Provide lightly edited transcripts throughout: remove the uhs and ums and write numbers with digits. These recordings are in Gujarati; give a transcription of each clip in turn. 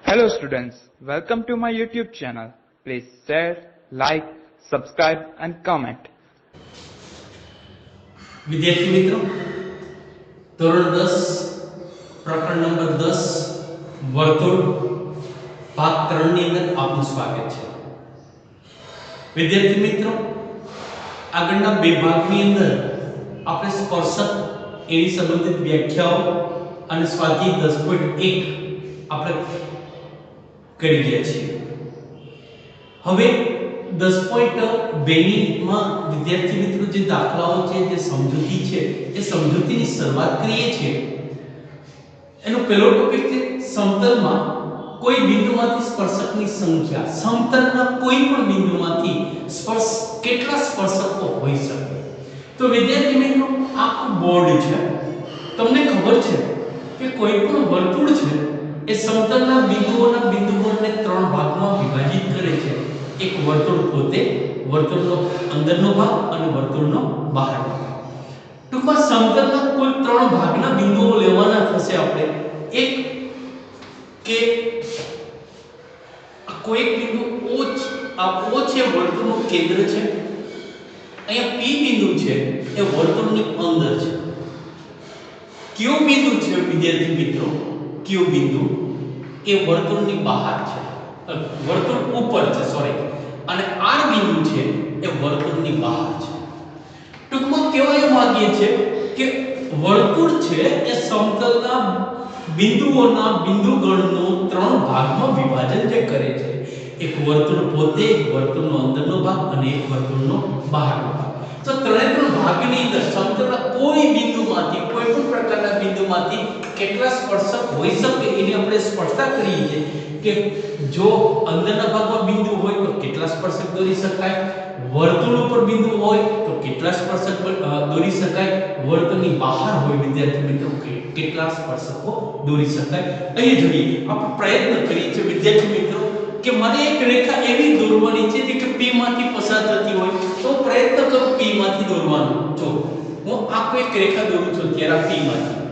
Hello students, welcome to my YouTube channel. Please share, like, subscribe and comment. વિદ્યાર્થી મિત્રો ધોરણ 10 પ્રકરણ નંબર 10 વર્તુળ ભાગ 3 ની અંદર આપનું સ્વાગત છે। વિદ્યાર્થી મિત્રો આગળના બે ભાગની અંદર આપણે સ્પર્શક એની સંબંધિત વ્યાખ્યાઓ અને સ્વાધ્યાય 10.1 આપણે કરી ગયા છીએ। હવે 10.2 માં વિદ્યાર્થી મિત્રો જે દાખલાઓ છે જે સમજૂતી છે એ સમજૂતીની શરૂઆત કરીએ છીએ। એનો પહેલો ટોપિક છે સમતલમાં કોઈ બિંદુમાંથી સ્પર્શકની સંખ્યા। સમતલના કોઈ પણ બિંદુમાંથી કેટલા સ્પર્શકો હોઈ શકે। તો વિદ્યાર્થી મિત્રો આ બોર્ડ છે, તમને ખબર છે કે કોઈ પણ વર્તુળ છે એ સમતલના બિંદુઓને ત્રણ ભાગમાં વિભાજિત કરે છે। એક વર્તુળ પોતે, વર્તુળનો અંદરનો ભાગ અને વર્તુળનો બહારનો ભાગ। ટૂંકમાં સમતલના કુલ ત્રણ ભાગના બિંદુઓ લેવાના થશે આપણે। એક કે કોઈ એક બિંદુ O છે, વર્તુળનું કેન્દ્ર છે। અહીંયા P બિંદુ છે એ વર્તુળની અંદર છે। Q બિંદુ છે વિદ્યાર્થી મિત્રો, Q બિંદુ એ વર્તુળની બહાર છે, વર્તુળ ઉપર છે સોરી, અને R બિંદુ છે એ વર્તુળની બહાર છે। ટૂંકમાં કહેવા માંગીએ છે કે વર્તુળ છે એ સમતલના બિંદુઓના બિંદુગણનું ત્રણ ભાગમાં વિભાજન જે કરે છે। એક વર્તુળ પોતે, એક વર્તુળનો અંદરનો ભાગ અને એક વર્તુળનો બહારનો ભાગ। તો ત્રણ ભાગની અંદર સમતલના કોઈ બિંદુમાંથી, કોઈ પણ પ્રકારના બિંદુમાંથી કેટલા સ્પર્શક હોઈ શકે એની આપણે સ્પષ્ટતા કરી છે કે જો અંદરના ભાગમાં બિંદુ હોય તો કેટલા સ્પર્શક દોરી શકાય, વર્તુળ ઉપર બિંદુ હોય તો કેટલા સ્પર્શક દોરી શકાય, વર્તુળની બહાર હોય વિદ્યાર્થી મિત્રો કેટલા સ્પર્શકો દોરી શકાય। અહીં જોઈએ આપણે પ્રયત્ન કરીએ છીએ વિદ્યાર્થી મિત્રો કે મને એક રેખા એવી દોરવાની છે જે કે P માંથી પસાર થતી હોય, તો પ્રયત્ન કરો P માંથી દોરવાનો। જો હું આ કોઈ રેખા દોરું છું ત્યારે P માંથી,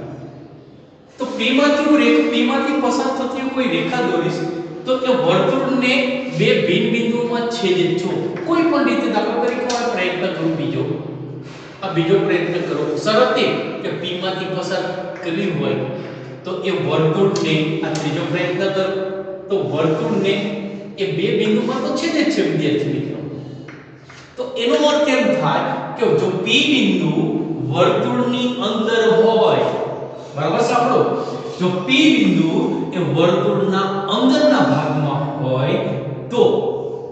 તો P માંથી હું P માંથી પસાર થતી કોઈ રેખા દોરીશ તો એ વર્તુળને બે ભિન્ન બિંદુઓમાં છેદે। જો કોઈ પણ રીતે દાખલા તરીકે હું પ્રયત્ન કરું બીજો પ્રયત્ન કરો શરતે કે P માંથી પસાર કરવી હોય તો એ વર્તુળને આ ત્રીજો પ્રયત્ન કરો તો વર્તુળને એ બે બિંદુમાં તો છેદે જ છે વિદ્યાર્થી મિત્રો। તો એનો અર્થ એમ થાય કે જો P બિંદુ વર્તુળની અંદર હોય, બરાબર સાંભળો, જો P બિંદુ એ વર્તુળના અંદરના ભાગમાં હોય તો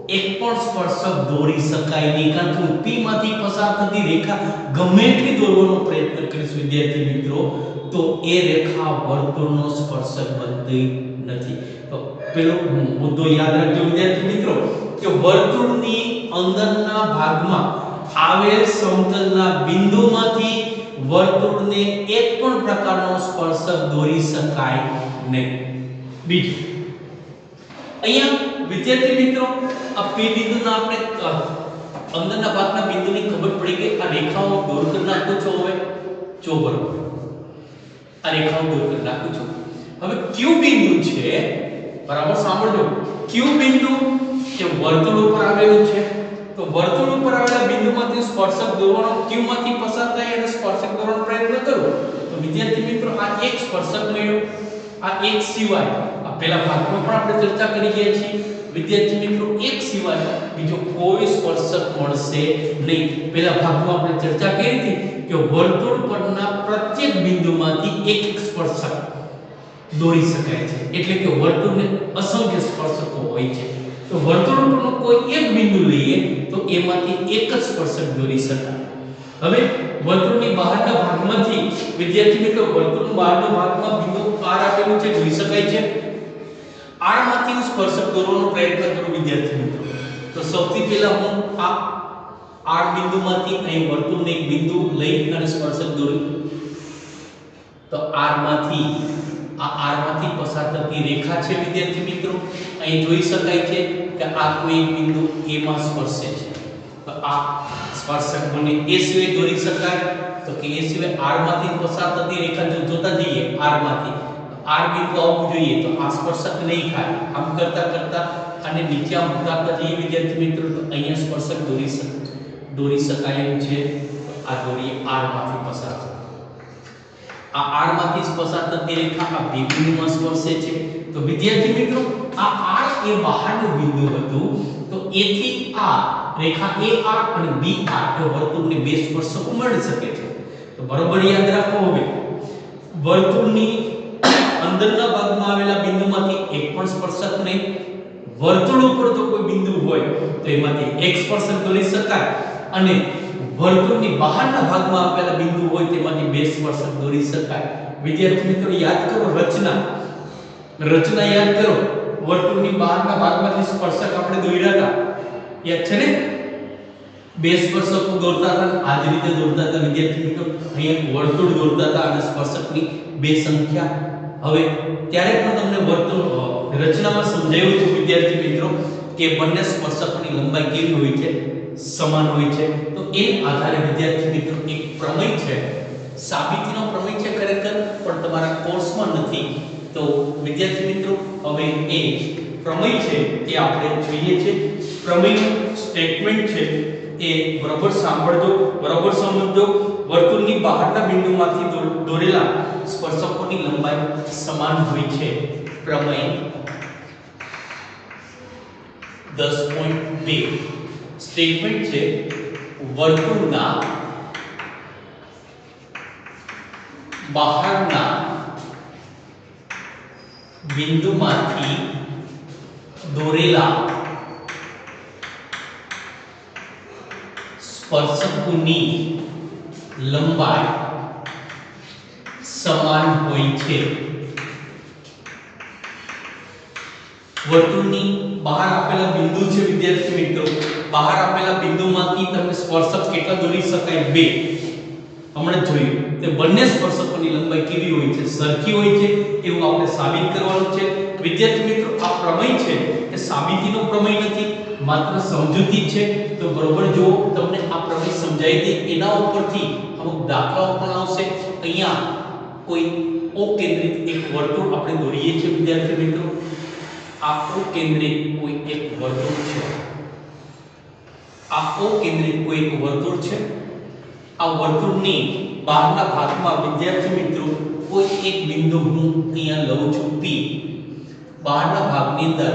એક પણ સ્પર્શક દોરી શકાય નહીં, કારણ કે P માંથી પસાર થતી રેખા ગમે એટલી દોરવાનો પ્રયત્ન કરીશ વિદ્યાર્થી મિત્રો તો એ રેખા વર્તુળનો સ્પર્શક બનતી નથી। તો પેલો મુદ્દો યાદ રાખજો વિદ્યાર્થી મિત્રો કે વર્તુળની અંદરના ભાગમાં આવેલ સમતલના બિંદુમાંથી વર્તુળને એક પણ પ્રકારનો સ્પર્શક દોરી શકાય નહીં। બીજું અહીંયા વિદ્યાર્થી મિત્રો આ P બિંદુના આપણે અંદરના ભાગના બિંદુની ખબર પડી ગઈ। આ રેખાઓ દૂર કરી નાખું છું। હવે જો બરોબર આ રેખાઓ દૂર કરી નાખું છું। હવે Q બિંદુ છે, બરાબર સાંભળજો, Q બિંદુ એ વર્તુળ ઉપર આવેલું છે, તો વર્તુળ ઉપર આવેલા બિંદુમાંથી સ્પર્શક દોરવાનો, Q માંથી પસાર થાય અને સ્પર્શક દોરવાનો પ્રયત્ન કરો તો વિદ્યાર્થી મિત્રો આ એક સ્પર્શક મળ્યો। આ એક સિવાય આ પહેલા ભાગમાં પણ આપણે ચર્ચા કરી ગયા છીએ વિદ્યાર્થી મિત્રો, એક સિવાય બીજો કોઈ સ્પર્શક મળશે નહીં। પહેલા ભાગમાં આપણે ચર્ચા કરી હતી કે વર્તુળ પરના પ્રત્યેક બિંદુમાંથી એક એક સ્પર્શક દોરી શકાય છે, એટલે કે વર્તુળને અસંખ્ય સ્પર્શકો હોય છે। તો વર્તુળ પરનો કોઈ એક બિંદુ લઈએ તો એમાંથી એક જ સ્પર્શક દોરી શકાય। હવે વર્તુળની બહારના ભાગમાંથી વિદ્યાર્થી મિત્રો વર્તુળના બહારના ભાગમાં બિંદુ R આપેલું છે, જોઈ શકાય છે। R માંથી હું સ્પર્શક દોરવાનો પ્રયત્ન કરું વિદ્યાર્થી મિત્રો તો સૌથી પહેલા હું આ R બિંદુમાંથી અહીં વર્તુળને એક બિંદુ લઈ અને સ્પર્શક દોરું તો R માંથી પસાર થતી રેખા છે વિદ્યાર્થી મિત્રો, અહીં જોઈ શકાય છે કે આ કોઈ બિંદુ A માં સ્પર્શે છે તો આ સ્પર્શક મને A સિવાય દોરી શકાય તો કે A સિવાય R માંથી પસાર થતી રેખા જો જોતા જઈએ R માંથી આર બિંદુ આવવું જોઈએ તો આ સ્પર્શક નહીં થાય. આમ કરતા કરતા અને નીચે આમ ઉતારતા જઈએ વિદ્યાર્થી મિત્રો તો અહીંયા સ્પર્શક દોરી શકાય એમ છે. આ દોરી આર માંથી પસાર થાય. આ આર માંથી પસાર થતી રેખા આ બી બિંદુમાં સ્પર્શે છે. તો વિદ્યાર્થી મિત્રો આ આર એ બહારનું બિંદુ હતું તો એ થી આ રેખા એ આર અને બી આર એ વર્તુળને બે સ્પર્શકો મળી શકે છે. તો બરોબર યાદ રાખો. હવે વર્તુળની અંદરના ભાગમાં આવેલા બિંદુમાંથી એક પણ સ્પર્શક નહીં. વર્તુળ ઉપર જો કોઈ બિંદુ હોય તો એમાંથી એક સ્પર્શક દોરી શકાય અને વર્તુળની બહારના ભાગમાં આપેલા બિંદુ હોય તેમાંથી બે સ્પર્શક દોરી શકાય. વિદ્યાર્થી મિત્રો યાદ કરો રચના યાદ કરો. વર્તુળની બહારના ભાગમાંથી સ્પર્શક આપણે દોર્યા હતા યાદ છે ને. બે સ્પર્શકો દોરતા હતા આ જ રીતે દોરતા હતા વિદ્યાર્થી મિત્રો. અહીંયા વર્તુળ દોરતા હતા અને સ્પર્શકની બે સંખ્યા. હવે ત્યારે પણ તમને વર્તુળ રચનામાં સમજાવ્યું હતું વિદ્યાર્થી મિત્રો કે બંને સ્પર્શકોની લંબાઈ કેવી હોય છે, સમાન હોય છે. તો એ આધારે વિદ્યાર્થી મિત્રો એક પ્રમેય છે, સાબિતીનો પ્રમેય છે ખરેખર, પણ તમારા કોર્સમાં નથી. તો વિદ્યાર્થી મિત્રો હવે એ પ્રમેય છે એ આપણે જોઈએ છે. પ્રમેયનું સ્ટેટમેન્ટ છે એ બરાબર સાંભળજો, બરાબર સમજજો. વર્તુળની બહારના બિંદુમાંથી દોરેલા સ્પર્શકોની લંબાઈ સમાન હોય છે. પ્રમેય 10.2 સ્ટેટમેન્ટ છે વર્તુળના બહારના બિંદુમાંથી દોરેલા સ્પર્શકોની લંબાઈ સમાન હોય છે. વર્તુળની બહાર આપેલા બિંદુ છે વિદ્યાર્થી મિત્રો. બહાર આપેલા બિંદુમાંથી તમે સ્પર્શક કેટલા દોરી શકાય? બે. હમણાં જોયું તે બંને સ્પર્શકોની લંબાઈ કેવી હોય છે? સરખી હોય છે. એવું આપણે સાબિત કરવાનું છે. વિદ્યાર્થી મિત્રો આ પ્રમેય છે એ સાબિતીનો પ્રમેય નથી, માત્ર સમજૂતી છે. તો બરોબર જો તમને આ પ્રમેય સમજાઈ દે એના ઉપરથી અમુક દાખલાઓ પણ આવશે. અહીંયા કોઈ ઓ કેન્દ્રિત એક વર્તુળ આપણે દોરીએ છીએ વિદ્યાર્થી મિત્રો. આ ઓ કેન્દ્રિત કોઈ એક વર્તુળ છે. આ ઓ કેન્દ્રિત કોઈ એક વર્તુળ છે. આ વર્તુળની બહારના ભાગમાં વિદ્યાર્થી મિત્રો કોઈ એક બિંદુ હું અહીંયા લઉં છું P. બહારના ભાગની અંદર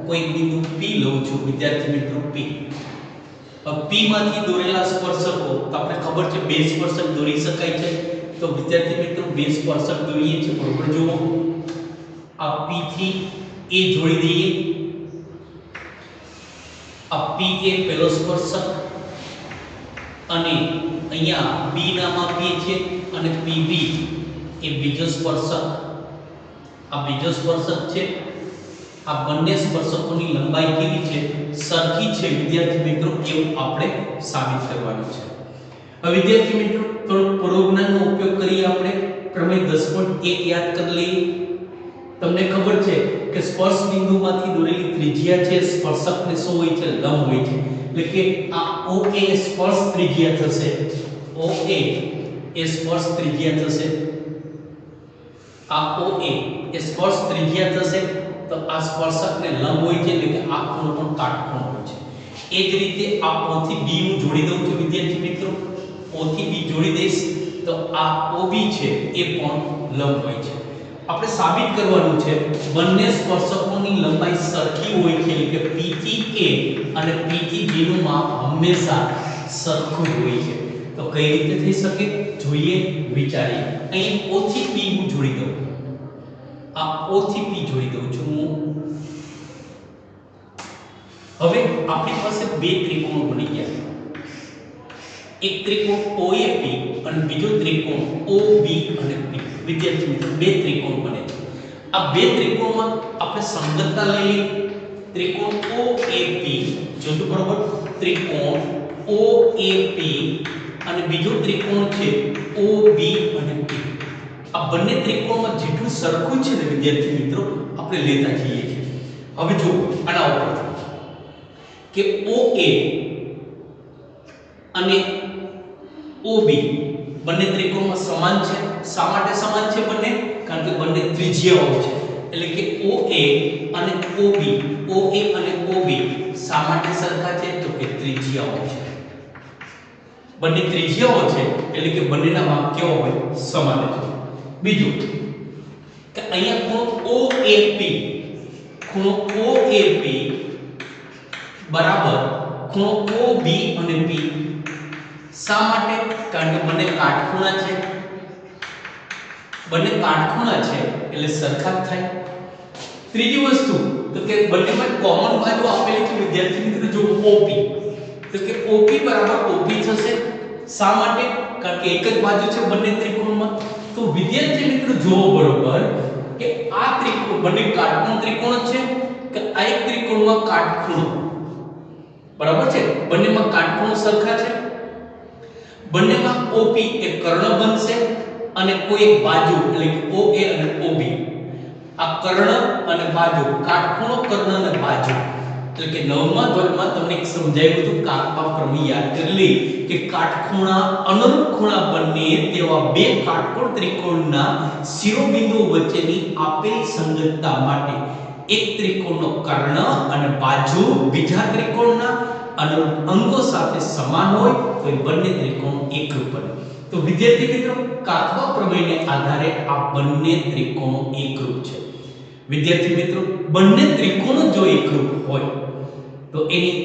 કોઈ બિંદુ P લઉં છું વિદ્યાર્થી મિત્રો P. P માંથી દોરેલા સ્પર્શકો આપણે ખબર છે બે સ્પર્શક દોરી શકાય છે. તો વિદ્યાર્થી મિત્રો બે સ્પર્શક દોરીએ છીએ. બરોબર જુઓ આ P થી A જોડી દઈએ. આ P એ પહેલો સ્પર્શક અને અહીંયા B નામ આપીએ છીએ અને PB એ બીજો સ્પર્શક. આ બીજો સ્પર્શક છે. આ બંને સ્પર્શકોની લંબાઈ કેવી છે? સરખી છે વિદ્યાર્થી મિત્રો. એવું આપણે સાબિત કરવાનું છે. હવે વિદ્યાર્થી મિત્રો થોડું પૂર્વજ્ઞાનનો ઉપયોગ કરીએ. આપણે પ્રમેય 10.1 યાદ કરી લઈએ. તમને ખબર છે કે સ્પર્શ બિંદુમાંથી દોરેલી ત્રિજ્યા છે સ્પર્શકને શું હોય છે? લંબ હોય છે. એટલે કે આ OA એ સ્પર્શ ત્રિજ્યા થશે. OA એ સ્પર્શ ત્રિજ્યા થશે. આ OA એ સ્પર્શ ત્રિજ્યા થશે. તો આ સ્પર્શકને લંબ હોય છે એટલે કે આ ખૂણો પણ કાટખૂણો હોય છે. એ જ રીતે આ O થી B હું જોડી દઉં છું વિદ્યાર્થી મિત્રો. O થી B જોડી દઈશ તો આ OB છે એ પણ લંબ હોય છે. આપણે સાબિત કરવાનું છે બંને સ્પર્શકોની લંબાઈ સરખી હોય છે. એટલે કે P થી A અને P થી B નું માપ હંમેશા સરખું હોય છે. તો કઈ રીતે થઈ શકે? જોઈએ, વિચારીએ. અહીં O થી P હું જોડી દઉં. આ O થી P જોડી દઉં છું હું. હવે આપણી પાસે બે ત્રિકોણ બની ગયા. એક ત્રિકોણ OAP અને બીજો ત્રિકોણ OB અને P. વિદ્યાર્થી મિત્રો બે ત્રિકોણ બને છે. આ બે ત્રિકોણમાં આપણે સંગતતા લઈ લઈએ. ત્રિકોણ OAP જોજો બરોબર. ત્રિકોણ OAP અને બીજો ત્રિકોણ છે OB અને P. આ બંને ત્રિકોણમાં જેટલું સરખું છે ને વિદ્યાર્થી મિત્રો આપણે લેતા જઈએ છીએ. હવે જો આના ઉપર કે OA અને OB બંને ત્રિકોણમાં સમાન છે. શા માટે સમાન છે બંને? કારણ કે બંને ત્રિજ્યાઓ છે એટલે કે OA અને OB OA અને OB શા માટે સરખા છે તો કે ત્રિજ્યાઓ છે બંને ત્રિજ્યાઓ છે એટલે કે બંનેના માપ કેવા હોય સમાન જ હોય બીજું કે અહીંયા ખૂણો OAP બરાબર ખૂણો OB અને P શા માટે કારણ કે બંને કાટખૂણા છે એટલે સરખા જ થાય ત્રીજી વસ્તુ તો કે બંનેમાં કોમન બાજુ આપેલી છે વિદ્યાર્થી મિત્રો જો OP તો કે OP બરાબર OP થશે શા માટે કારણ કે એક જ બાજુ છે બંને ત્રિકોણમાં તો વિદ્યાર્થી મિત્રો જોવો બરોબર કે આ ત્રિકોણ બંને કાટખૂણ ત્રિકોણ છે કે આ એક ત્રિકોણમાં કાટખૂણો બરાબર છે બંનેમાં કાટખૂણો સરખા છે બંનેમાં OP એ કર્ણ બનશે અને કોઈ એક બાજુ એટલે કે OA અને OB આ કર્ણ અને બાજુ કાટખૂણો કર્ણ અને બાજુ એટલે કે 9મા ધોરણમાં તમને એક સમજાયું હતું કાકપા પ્રમેય યાદ કરી લે કે કાટખૂણા અનુરૂપ ખૂણા બંને તેવા બે કાટકોણ ત્રિકોણના શિરોબિંદુઓ વચ્ચેની આપેલી સંગતતા માટે એક ત્રિકોણનો કર્ણ અને બાજુ બીજા ત્રિકોણના અનુરૂપ અંગો સાથે સમાન હોય તો એ બંને ત્રિકોણો એકરૂપ બને તો વિદ્યાર્થી મિત્રો કાકપા પ્રમેયને આધારે આ બંને ત્રિકોણો એકરૂપ છે વિદ્યાર્થી મિત્રો બંને ત્રિકોણો જો એકરૂપ હોય તો એની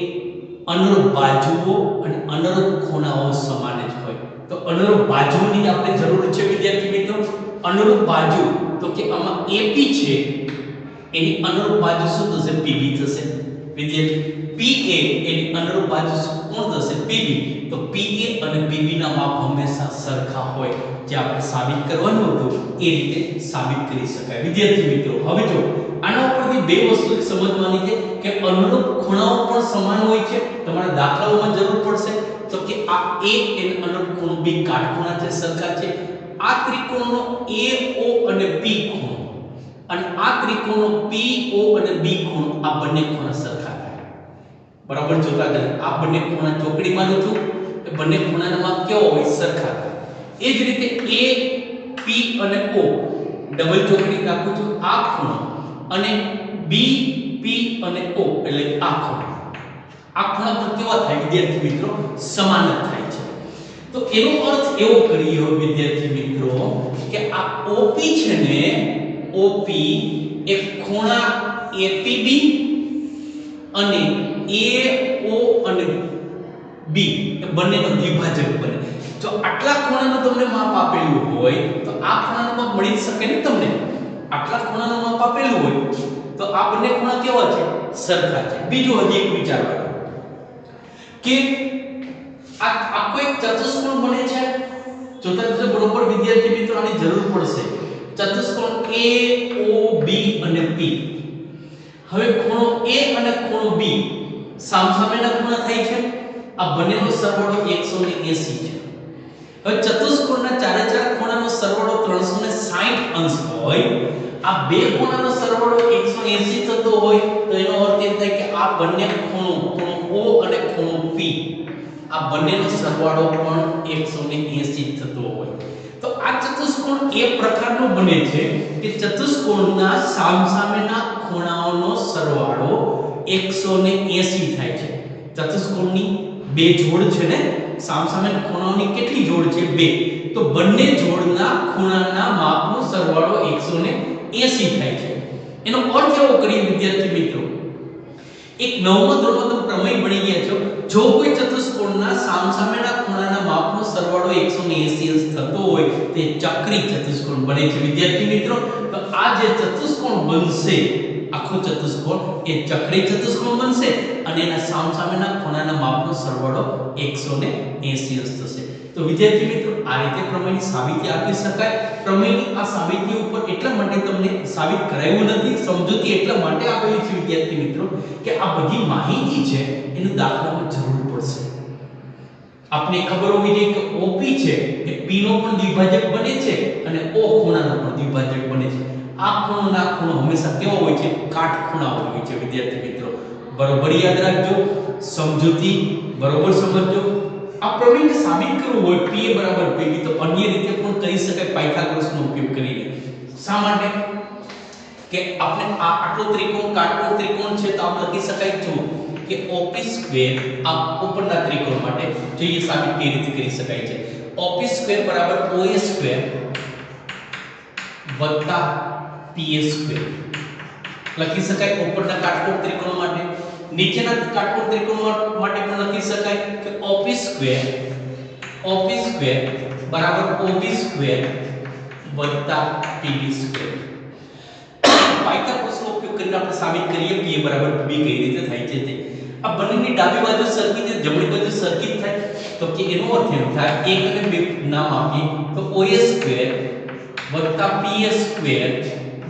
અનુરૂપ બાજુઓ અને અનુરૂપ ખૂણાઓ સમાન જ હોય તો અનુરૂપ બાજુની આપણે જરૂર છે વિદ્યાર્થી મિત્રો અનુરૂપ બાજુ તો કે આમાં AP છે એની અનુરૂપ બાજુ શું થશે PB થશે વિદ્યાર્થી PA એની અનુરૂપ બાજુ કોણ થશે PB તો PA અને PB ના માપ હંમેશા સરખા હોય જે આપણે સાબિત કરવાનું હતું એ રીતે સાબિત કરી શકાય વિદ્યાર્થી મિત્રો હવે જો આના ઉપરથી બે વસ્તુ સમજવાની છે કે અનુરૂપ ખૂણાઓ પણ સમાન હોય છે તમારા દાખલાઓમાં જરૂર પડશે તો કે આ A અને અનુરૂપ ખૂણો B કાટખૂણા છે સરખા છે આ ત્રિકોણનો AO અને P ખૂણો અને આ ત્રિકોણનો PO અને B ખૂણો આ બંને ખૂણા સરખા થાય બરાબર જોતા જજો આ બંને ખૂણા ચોકડી માનું છું કે બંને ખૂણાના માપ કેવા હોય સરખા થાય એ જ રીતે A P અને O ડબલ ચોકડી રાખું છું આ ખૂણો અને B P અને O એટલે આ ખૂણો પણ કેવા થાય વિદ્યાર્થી મિત્રો સમાન જ થાય છે તો એનો અર્થ એવો કરીએ વિદ્યાર્થી મિત્રો કે આ OP છે ને OP એ ખૂણા APB અને AO અને B એ બંનેનો દ્વિભાજક બને જો આટલા ખૂણાનું તમને માપ આપેલું હોય તો આ ખૂણાનું માપ મળી શકે ને તમને આટલા ખૂણાનું માપ આપેલું હોય તો આ બંને ખૂણા કેવા છે સરખા છે બીજું હજી એક વિચારવાનું કે આ કોઈ ચતુષ્કોણ બને છે જોતા જજો બરોબર વિદ્યાર્થી મિત્રો આની જરૂર પડશે ચતુષ્કોણ AOB અને P હવે ખૂણો A અને ખૂણો B સામસામેના ખૂણા થાય છે આ બંનેનો સરવાળો 180 છે હવે ચતુષ્કોણના ચારે ચાર ખૂણાનો સરવાળો 360 અંશ હોય આ બે ખૂણાનો સરવાળો 180 થતો હોય તો એનો અર્થ એ થાય કે આ બંને ખૂણો O અને ખૂણો P આ બંનેનો સરવાળો પણ 180 થતો હોય તો આ ચતુષ્કોણ એ પ્રકારનો બને છે કે ચતુષ્કોણના સામસામેના ખૂણાઓનો સરવાળો 180 થાય છે ચતુષ્કોણની બે જોડ છે ને સામસામેના ખૂણાઓની કેટલી જોડ છે બે તો બંને જોડના ખૂણાના માપનો સરવાળો 180 થાય છે એનો અર્થ એવો કરીએ વિદ્યાર્થી મિત્રો એક નવમા ધોરણમાં પ્રમેય ભણી ગયા છો જો કોઈ ચતુષ્કોણના સામસામેના ખૂણાના માપનો સરવાળો 180 અંશ થતો હોય તે ચક્રી ચતુષ્કોણ બને છે વિદ્યાર્થી મિત્રો તો આ જે ચતુષ્કોણ બનશે આખો ચતુષ્કોણ એ ચક્રી ચતુષ્કોણ બનશે અને એના સામસામેના ખૂણાના માપનો સરવાળો 180 અંશ થશે તો વિદ્યાર્થી મિત્રો આ રીતે પ્રમેયની સાબિતી આપી શકાય પ્રમેયની આ સાબિતી ઉપર એટલા માટે તમને સાબિત કરાવ્યું નથી સમજૂતી એટલા માટે આપેલી છે વિદ્યાર્થી મિત્રો કે આ બધી માહિતી છે એનું દાખલામાં જરૂર પડશે આપને ખબર હોવી જોઈએ કે OP છે એ P નો પણ દ્વિભાજક બને છે અને O ખૂણાનો પણ દ્વિભાજક બને છે આ ખૂણોના ખૂણો હંમેશા કેવા હોય છે કાટખૂણા હોય છે વિદ્યાર્થી મિત્રો બરોબર યાદ રાખજો સમજૂતી બરોબર સમજજો આ પ્રમેયને સાબિત કરવું હોય P બરાબર PB તો અન્ય રીતે પણ કરી શકાય પાયથાગોરસનો ઉપયોગ કરીને શા માટે કે આપણે આ આટલો ત્રિકોણ કાટકોણ ત્રિકોણ છે તો આપણે લખી શકાય જો કે OP સ્ક્વેર આ ઉપરના ત્રિકોણ માટે જોઈએ સાબિત કેવી રીતે કરી શકાય છે OP સ્ક્વેર બરાબર OA સ્ક્વેર વત્તા PA સ્ક્વેર લખી શકાય ઉપરના કાટકોણ ત્રિકોણ માટે નીચેના કાટકોણ ત્રિકોણ માટે પણ લખી શકાય કે OP સ્ક્વેર બરાબર OB સ્ક્વેર વત્તા PB સ્ક્વેર પાયથાગોરસનો ઉપયોગ કરીને આપણે સાબિત કરીએ p બરાબર b કઈ રીતે થાય છે તે આ બંનેની ડાબી બાજુ સરખી છે જમણી બાજુ સરખી થાય તો કે એનો અર્થ એમ થાય 1 અને 2 નામ આપીએ તો OA સ્ક્વેર વત્તા PA સ્ક્વેર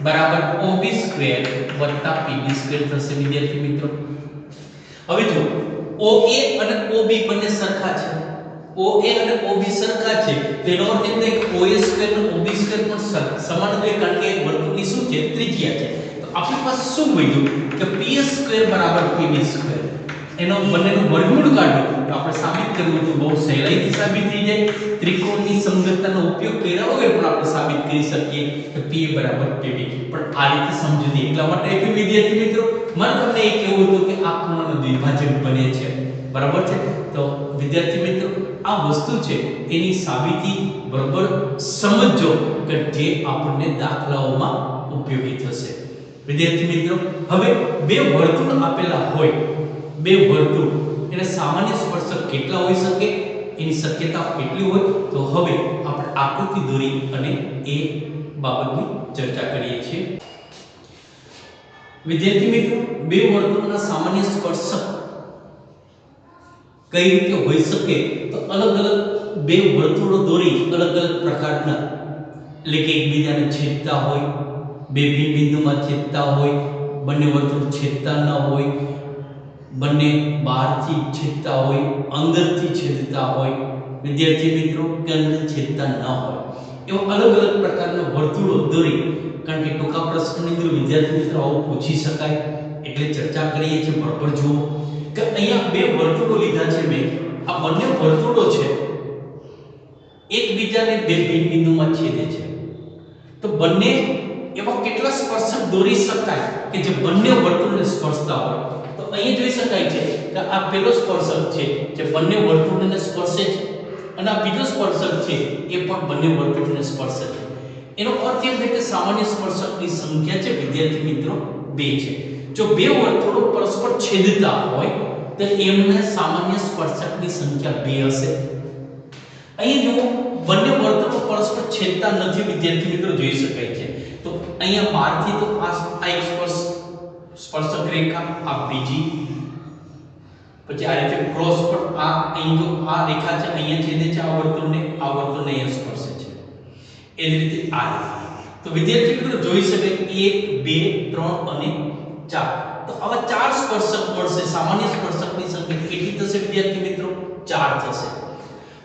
બરાબર OB સ્ક્વેર વત્તા PB સ્ક્વેર થશે વિદ્યાર્થી મિત્રો હવે જો OA અને OB બંને સરખા છે OA અને OB સરખા છે તેનો અર્થ એમ થાય કે OA સ્ક્વેર અને OB સ્ક્વેર પણ સમાન છે કારણ કે વર્તુળની શું છે ત્રિજ્યા છે તો આપણી પાસે શું વધ્યું કે PA સ્ક્વેર બરાબર PB સ્ક્વેર એનો બંનેનો વર્ગમૂળ કાઢો તો આપણે સાબિત કરવું તો બહુ સહેલાઈથી સાબિત થઈ જાય ત્રિકોણની સમગ્રતાનો ઉપયોગ કર્યા વગર પણ આપણે સાબિત કરી શકીએ કે PA બરાબર PB પણ આ રીતે સમજૂતી એટલા માટે કે વિદ્યાર્થી મિત્રો મને તમને એ કહેવું હતું કે આ ખૂણાનો દ્વિભાજક બને છે બરાબર છે તો વિદ્યાર્થી મિત્રો આ વસ્તુ છે એની સાબિતી બરાબર સમજો કે જે આપણને દાખલાઓમાં ઉપયોગી થશે વિદ્યાર્થી મિત્રો હવે બે વર્તુળ આપેલા હોય બે વર્તુળ એને સામાન્ય સ્પર્શક કેટલા હોઈ શકે એની શક્યતા કેટલી હોય તો હવે આપણે આકૃતિ દોરી અને એ બાબતની ચર્ચા કરીએ છીએ વિદ્યાર્થી મિત્રો બે વર્તુળના સામાન્ય સ્પર્શક કઈ રીતે હોઈ શકે તો અલગ અલગ બે વર્તુળો દોરી અલગ અલગ પ્રકારના એટલે કે એકબીજાને છેદતા હોય બે બિંદુમાં છેદતા હોય બંને વર્તુળ છેદતા ન હોય બંને બહારથી છેદતા હોય અંદરથી છેદતા હોય વિદ્યાર્થી મિત્રો કે અંદર છેદતા ન હોય એવા અલગ અલગ પ્રકારના વર્તુળો દોરી કારણ કે ટૂંકા પ્રશ્નની અંદર વિદ્યાર્થી મિત્રો આવું પૂછી શકાય એટલે ચર્ચા કરીએ છીએ બરાબર જુઓ કે અહીંયા બે વર્તુળો લીધા છે મેં આ બંને વર્તુળો છે એકબીજાને બે બિંદુમાં છેદે છે તો બંને એવા કેટલા સ્પર્શક દોરી શકાય કે જે બંને વર્તુળને સ્પર્શતા હોય તો અહીંયા જોઈ શકાય છે કે આ પહેલો સ્પર્શક છે જે બંને વર્તુળને સ્પર્શે છે અને આ બીજો સ્પર્શક છે એ પણ બંને વર્તુળને સ્પર્શે છે એનો અર્થ એ છે કે સામાન્ય સ્પર્શકની સંખ્યા છે વિદ્યાર્થી મિત્રો 2 છે જો બે વર્તુળો પરસ્પર છેદતા હોય તો એમના સામાન્ય સ્પર્શકની સંખ્યા 2 હશે અહીં જો બંને વર્તુળો પરસ્પર છેદતા નથી વિદ્યાર્થી મિત્રો જોઈ શકાય છે તો અહીંયા બહારથી તો આ એક સ્પર્શક રેખા આ બીજી પછી આ રીતે ક્રોસ પર આ અહીં જો આ રેખા છે અહીંયા છેદે છે આ વર્તુળને અહીંયા સ્પર્શે છે એ જ રીતે આ રેખા તો વિદ્યાર્થી મિત્રો જોઈ શકે 1 2 3 અને 4 તો આવા ચાર સ્પર્શક મળશે સામાન્ય સ્પર્શકની સંખ્યા કેટલી થશે વિદ્યાર્થી મિત્રો 4 થશે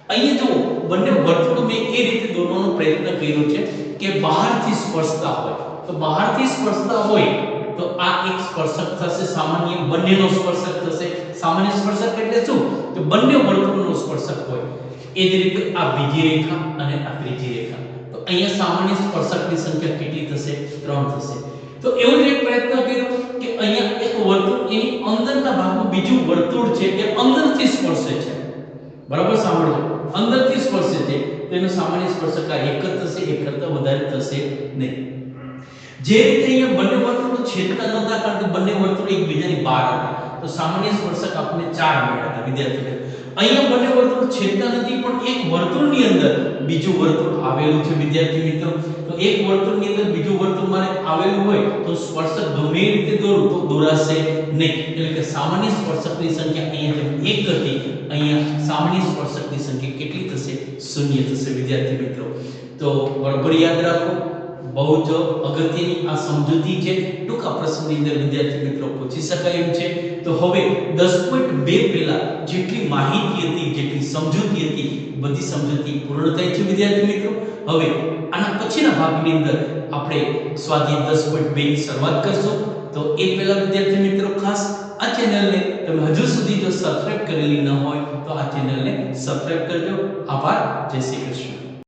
અહીંયા જો બંને વર્તુળો મેં એ રીતે દોરવાનો પ્રયત્ન કર્યો છે કે બહારથી સ્પર્શતા હોય તો બહારથી સ્પર્શતા હોય તો આ એક સ્પર્શક થશે સામાન્ય બંનેનો સ્પર્શક થશે સામાન્ય સ્પર્શક એટલે શું તો બંને વર્તુળનો સ્પર્શક હોય એ જ રીતે આ બીજી રેખા અને આ ત્રીજી રેખા તો અહીંયા સામાન્ય સ્પર્શકની સંખ્યા કેટલી થશે 3 થશે તો એવો જ એક પ્રયત્ન કર્યો કે અહીંયા એક વર્તુળ એની અંદરના ભાગમાં બીજું વર્તુળ છે કે અંદરથી સ્પર્શે છે બરાબર સાંભળજો અંદરથી સ્પર્શે છે તો એનો સામાન્ય સ્પર્શક આ એક જ થશે એક કરતાં વધારે થશે નહીં જે રીતે અહીંયા બંને વર્તુળો છેદતા નહોતા કારણ કે બંને વર્તુળો એકબીજાની બહાર હતા તો સામાન્ય સ્પર્શક આપણે 4 મળ્યા હતા વિદ્યાર્થીઓ અહીંયા બંને વર્તુળ છેદતા નથી પણ એક વર્તુળની અંદર બીજું વર્તુળ આવેલું છે વિદ્યાર્થી મિત્રો તો એક વર્તુળની અંદર બીજું વર્તુળ મારે આવેલું હોય તો સ્પર્શક ગમે રીતે દોરું તો દોરાશે નહીં એટલે કે સામાન્ય સ્પર્શકની સંખ્યા અહીંયા જેમ 1 હતી અહીંયા સામાન્ય સ્પર્શકની સંખ્યા કેટલી થશે 0 થશે વિદ્યાર્થી મિત્રો તો બરાબર યાદ રાખો બહુ જ અગત્યની આ સમજૂતી છે ટૂંકા પ્રશ્નની અંદર વિદ્યાર્થી મિત્રો પૂછી શકાય એમ છે તો હવે 10.2 પહેલા જેટલી માહિતી હતી જેટલી સમજૂતી હતી બધી સમજૂતી પૂર્ણ થઈ છે વિદ્યાર્થી મિત્રો હવે આના પછીના ભાગની અંદર આપણે સ્વાધ્યાય 10.2 ની શરૂઆત કરશું તો એ પહેલા વિદ્યાર્થી મિત્રો ખાસ આ ચેનલને તમે હજુ સુધી જો સબસ્ક્રાઇબ કરેલી ન હોય તો આ ચેનલને સબસ્ક્રાઇબ કરજો આભાર જય શ્રી કૃષ્ણ